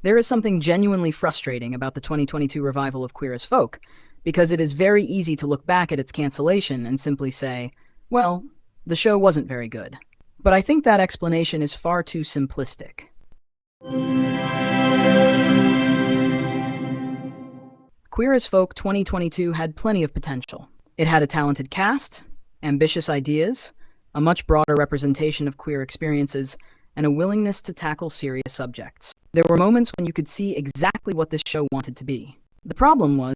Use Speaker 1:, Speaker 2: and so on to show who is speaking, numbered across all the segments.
Speaker 1: There is something genuinely frustrating about the 2022 revival of Queer as Folk, because it is very easy to look back at its cancellation and simply say, well, the show wasn't very good. But I think that explanation is far too simplistic. Queer as Folk 2022 had plenty of potential. It had a talented cast, ambitious ideas, a much broader representation of queer experiences, and a willingness to tackle serious subjects. There were moments when you could see exactly what this show wanted to be. The problem was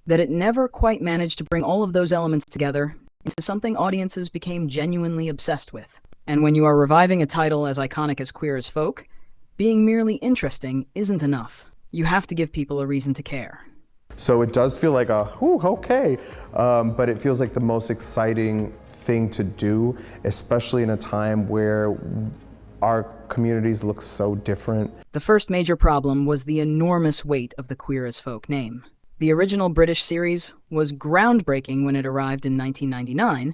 Speaker 1: that it never quite managed to bring all of those elements together into something audiences became genuinely obsessed with. And when you are reviving a title as iconic as Queer as Folk, being merely interesting isn't enough. You have to give people a reason to care.
Speaker 2: So it does feel like but it feels like the most exciting thing to do, especially in a time where our communities look so different.
Speaker 1: The first major problem was the enormous weight of the Queer as Folk name. The original British series was groundbreaking when it arrived in 1999,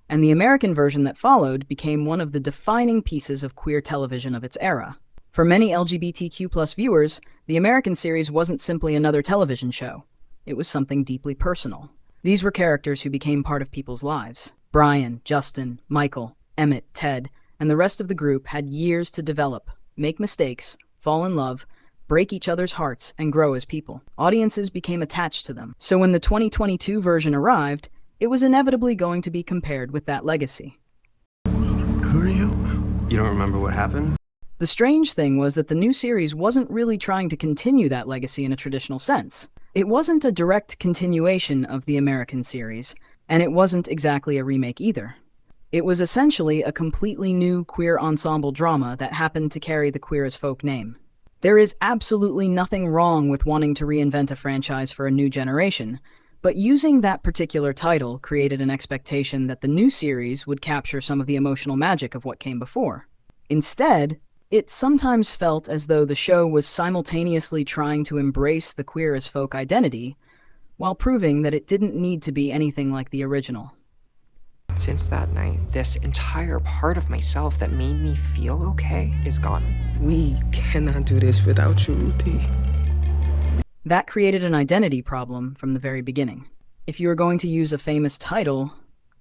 Speaker 1: and the American version that followed became one of the defining pieces of queer television of its era. For many LGBTQ+ viewers, the American series wasn't simply another television show. It was something deeply personal. These were characters who became part of people's lives. Brian, Justin, Michael, Emmett, Ted, and the rest of the group had years to develop, make mistakes, fall in love, break each other's hearts, and grow as people. Audiences became attached to them. So when the 2022 version arrived, it was inevitably going to be compared with that legacy.
Speaker 3: Who are you? You don't remember what happened?
Speaker 1: The strange thing was that the new series wasn't really trying to continue that legacy in a traditional sense. It wasn't a direct continuation of the American series, and it wasn't exactly a remake either. It was essentially a completely new queer ensemble drama that happened to carry the Queer as Folk name. There is absolutely nothing wrong with wanting to reinvent a franchise for a new generation, but using that particular title created an expectation that the new series would capture some of the emotional magic of what came before. Instead, it sometimes felt as though the show was simultaneously trying to embrace the Queer as Folk identity, while proving that it didn't need to be anything like the original.
Speaker 4: Since that night, this entire part of myself that made me feel okay is gone.
Speaker 5: We cannot do this without you, Ruthie.
Speaker 1: That created an identity problem from the very beginning. If you are going to use a famous title,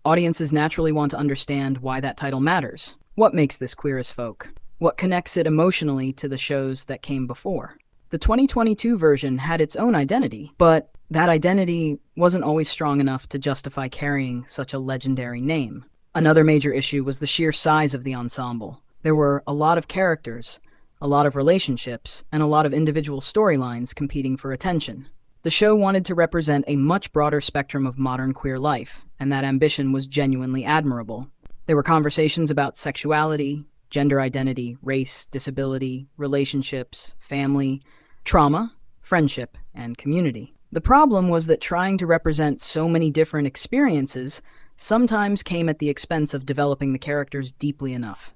Speaker 1: audiences naturally want to understand why that title matters. What makes this Queer as Folk? What connects it emotionally to the shows that came before? The 2022 version had its own identity, but that identity wasn't always strong enough to justify carrying such a legendary name. Another major issue was the sheer size of the ensemble. There were a lot of characters, a lot of relationships, and a lot of individual storylines competing for attention. The show wanted to represent a much broader spectrum of modern queer life, and that ambition was genuinely admirable. There were conversations about sexuality, gender identity, race, disability, relationships, family, trauma, friendship, and community. The problem was that trying to represent so many different experiences sometimes came at the expense of developing the characters deeply enough.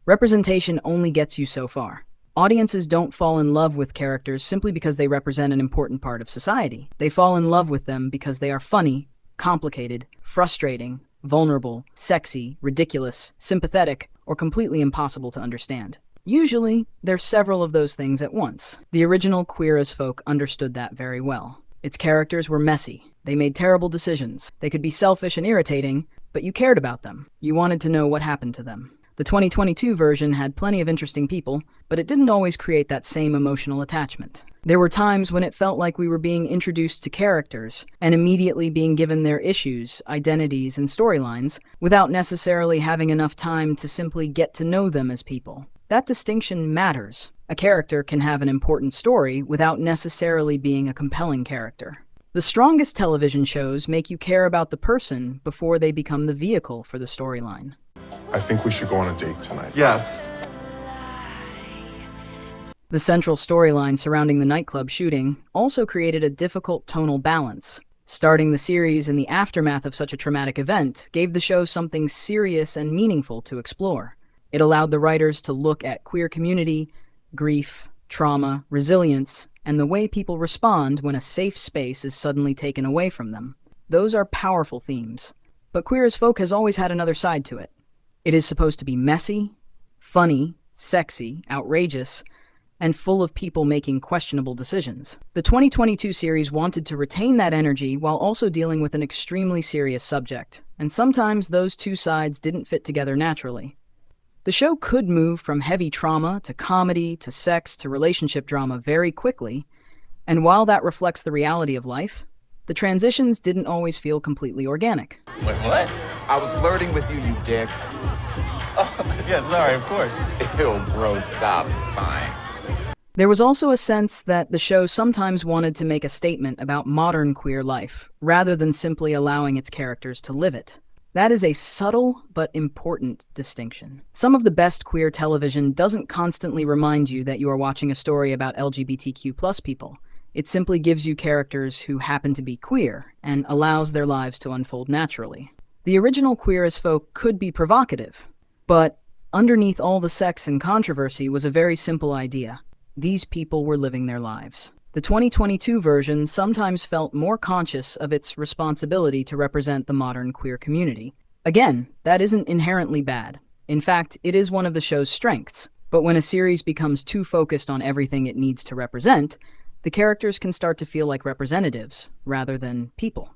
Speaker 1: Representation only gets you so far. Audiences don't fall in love with characters simply because they represent an important part of society. They fall in love with them because they are funny, complicated, frustrating, vulnerable, sexy, ridiculous, sympathetic, or completely impossible to understand. Usually, there's several of those things at once. The original Queer as Folk understood that very well. Its characters were messy. They made terrible decisions. They could be selfish and irritating, but you cared about them. You wanted to know what happened to them. The 2022 version had plenty of interesting people, but it didn't always create that same emotional attachment. There were times when it felt like we were being introduced to characters and immediately being given their issues, identities, and storylines without necessarily having enough time to simply get to know them as people. That distinction matters. A character can have an important story without necessarily being a compelling character. The strongest television shows make you care about the person before they become the vehicle for the storyline.
Speaker 6: I think we should go on a date tonight.
Speaker 3: Yes.
Speaker 1: The central storyline surrounding the nightclub shooting also created a difficult tonal balance. Starting the series in the aftermath of such a traumatic event gave the show something serious and meaningful to explore. It allowed the writers to look at queer community, grief, trauma, resilience, and the way people respond when a safe space is suddenly taken away from them. Those are powerful themes. But Queer as Folk has always had another side to it. It is supposed to be messy, funny, sexy, outrageous, and full of people making questionable decisions. The 2022 series wanted to retain that energy while also dealing with an extremely serious subject, and sometimes those two sides didn't fit together naturally. The show could move from heavy trauma to comedy to sex to relationship drama very quickly, and while that reflects the reality of life, the transitions didn't always feel completely organic.
Speaker 7: Wait, what? I was flirting with you, you dick.
Speaker 3: Oh, yeah, sorry, of course.
Speaker 7: Ew, bro, stop. It's fine.
Speaker 1: There was also a sense that the show sometimes wanted to make a statement about modern queer life, rather than simply allowing its characters to live it. That is a subtle but important distinction. Some of the best queer television doesn't constantly remind you that you are watching a story about LGBTQ+ people. It simply gives you characters who happen to be queer and allows their lives to unfold naturally. The original Queer as Folk could be provocative, but underneath all the sex and controversy was a very simple idea. These people were living their lives. The 2022 version sometimes felt more conscious of its responsibility to represent the modern queer community. Again, that isn't inherently bad. In fact, it is one of the show's strengths. But when a series becomes too focused on everything it needs to represent, the characters can start to feel like representatives rather than people.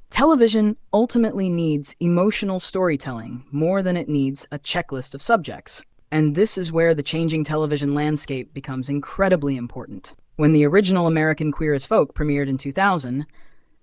Speaker 1: Television ultimately needs emotional storytelling more than it needs a checklist of subjects. And this is where the changing television landscape becomes incredibly important. When the original American Queer as Folk premiered in 2000,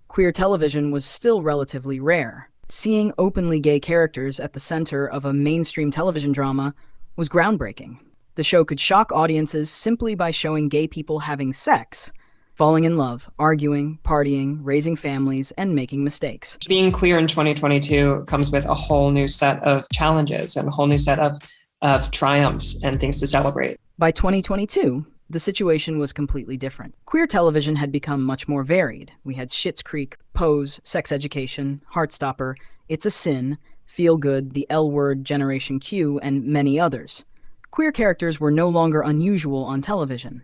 Speaker 1: queer television was still relatively rare. Seeing openly gay characters at the center of a mainstream television drama was groundbreaking. The show could shock audiences simply by showing gay people having sex, falling in love, arguing, partying, raising families, and making mistakes.
Speaker 8: Being queer in 2022 comes with a whole new set of challenges and a whole new set of triumphs and things to celebrate.
Speaker 1: By 2022, the situation was completely different. Queer television had become much more varied. We had Schitt's Creek, Pose, Sex Education, Heartstopper, It's a Sin, Feel Good, The L Word, Generation Q, and many others. Queer characters were no longer unusual on television.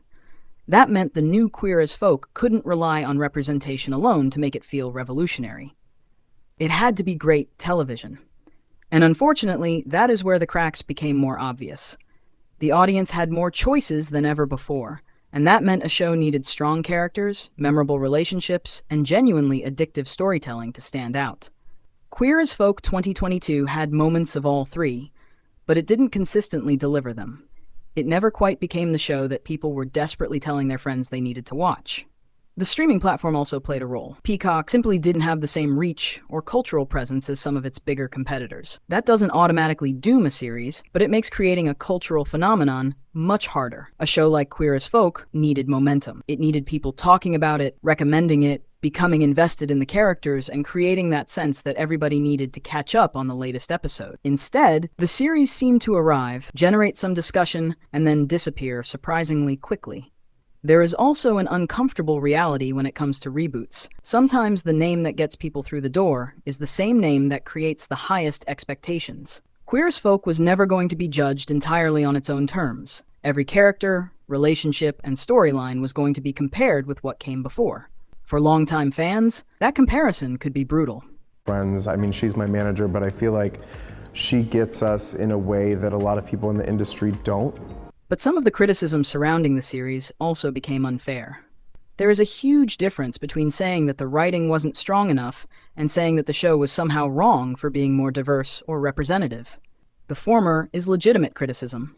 Speaker 1: That meant the new Queer as Folk couldn't rely on representation alone to make it feel revolutionary. It had to be great television. And unfortunately, that is where the cracks became more obvious. The audience had more choices than ever before, and that meant a show needed strong characters, memorable relationships, and genuinely addictive storytelling to stand out. Queer as Folk 2022 had moments of all three, but it didn't consistently deliver them. It never quite became the show that people were desperately telling their friends they needed to watch. The streaming platform also played a role. Peacock simply didn't have the same reach or cultural presence as some of its bigger competitors. That doesn't automatically doom a series, but it makes creating a cultural phenomenon much harder. A show like Queer as Folk needed momentum. It needed people talking about it, recommending it, becoming invested in the characters, and creating that sense that everybody needed to catch up on the latest episode. Instead, the series seemed to arrive, generate some discussion, and then disappear surprisingly quickly. There is also an uncomfortable reality when it comes to reboots. Sometimes the name that gets people through the door is the same name that creates the highest expectations. Queer as Folk was never going to be judged entirely on its own terms. Every character, relationship, and storyline was going to be compared with what came before. For longtime fans, that comparison could be brutal.
Speaker 2: Friends, I mean, she's my manager, but I feel like she gets us in a way that a lot of people in the industry don't.
Speaker 1: But some of the criticism surrounding the series also became unfair. There is a huge difference between saying that the writing wasn't strong enough and saying that the show was somehow wrong for being more diverse or representative. The former is legitimate criticism.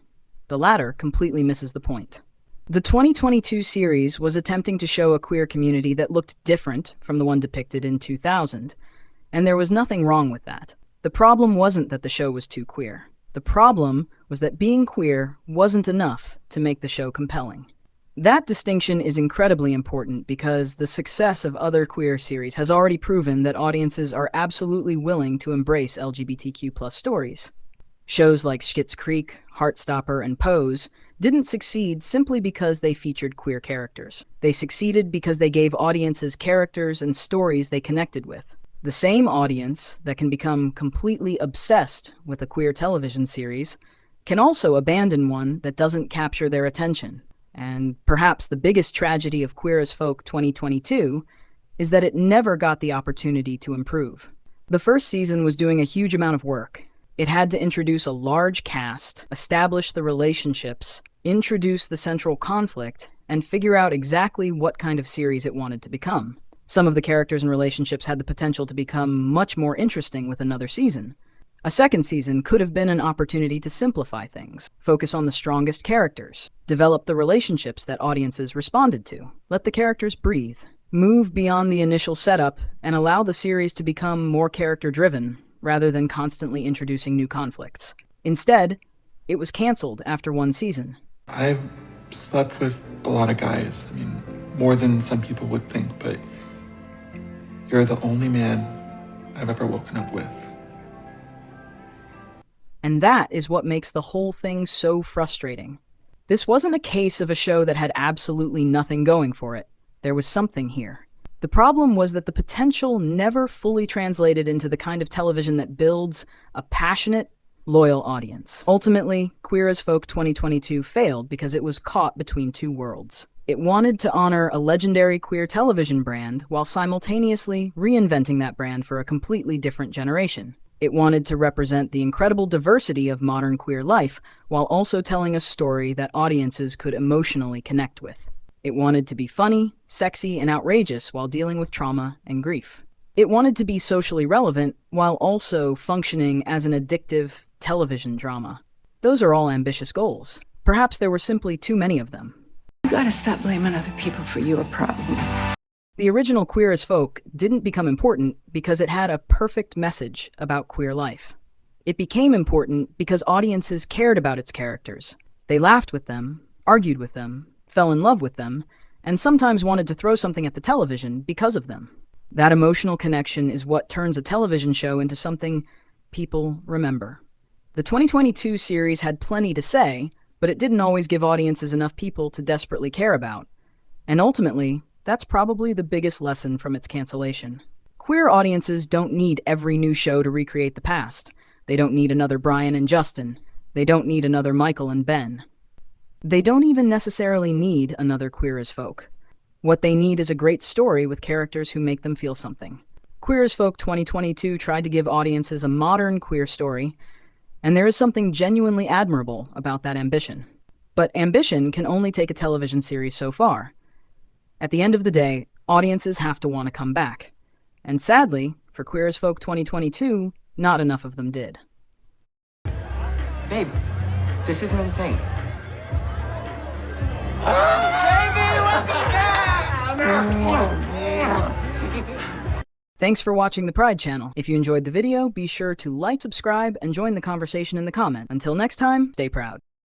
Speaker 1: The latter completely misses the point. The 2022 series was attempting to show a queer community that looked different from the one depicted in 2000, and there was nothing wrong with that. The problem wasn't that the show was too queer. The problem was that being queer wasn't enough to make the show compelling. That distinction is incredibly important because the success of other queer series has already proven that audiences are absolutely willing to embrace LGBTQ+ stories. Shows like Schitt's Creek, Heartstopper, and Pose didn't succeed simply because they featured queer characters. They succeeded because they gave audiences characters and stories they connected with. The same audience that can become completely obsessed with a queer television series can also abandon one that doesn't capture their attention. And perhaps the biggest tragedy of Queer as Folk 2022 is that it never got the opportunity to improve. The first season was doing a huge amount of work. It had to introduce a large cast, establish the relationships, introduce the central conflict, and figure out exactly what kind of series it wanted to become. Some of the characters and relationships had the potential to become much more interesting with another season. A second season could have been an opportunity to simplify things, focus on the strongest characters, develop the relationships that audiences responded to, let the characters breathe, move beyond the initial setup, and allow the series to become more character-driven, rather than constantly introducing new conflicts. Instead, it was canceled after one season.
Speaker 9: I've slept with a lot of guys. I mean, more than some people would think, but you're the only man I've ever woken up with.
Speaker 1: And that is what makes the whole thing so frustrating. This wasn't a case of a show that had absolutely nothing going for it. There was something here. The problem was that the potential never fully translated into the kind of television that builds a passionate, loyal audience. Ultimately, Queer as Folk 2022 failed because it was caught between two worlds. It wanted to honor a legendary queer television brand while simultaneously reinventing that brand for a completely different generation. It wanted to represent the incredible diversity of modern queer life while also telling a story that audiences could emotionally connect with. It wanted to be funny, sexy, and outrageous while dealing with trauma and grief. It wanted to be socially relevant while also functioning as an addictive television drama. Those are all ambitious goals. Perhaps there were simply too many of them.
Speaker 10: You gotta stop blaming other people for your problems.
Speaker 1: The original Queer as Folk didn't become important because it had a perfect message about queer life. It became important because audiences cared about its characters. They laughed with them, argued with them, fell in love with them, and sometimes wanted to throw something at the television because of them. That emotional connection is what turns a television show into something people remember. The 2022 series had plenty to say, but it didn't always give audiences enough people to desperately care about. And ultimately, that's probably the biggest lesson from its cancellation. Queer audiences don't need every new show to recreate the past. They don't need another Brian and Justin. They don't need another Michael and Ben. They don't even necessarily need another Queer as Folk. What they need is a great story with characters who make them feel something. Queer as Folk 2022 tried to give audiences a modern queer story, and there is something genuinely admirable about that ambition. But ambition can only take a television series so far. At the end of the day, audiences have to want to come back. And sadly, for Queer as Folk 2022, not enough of them did.
Speaker 11: Babe, this isn't a thing.
Speaker 1: Thanks for watching the Pride Channel. If you enjoyed the video, be sure to like, subscribe, and join the conversation in the comment. Until next time, stay proud.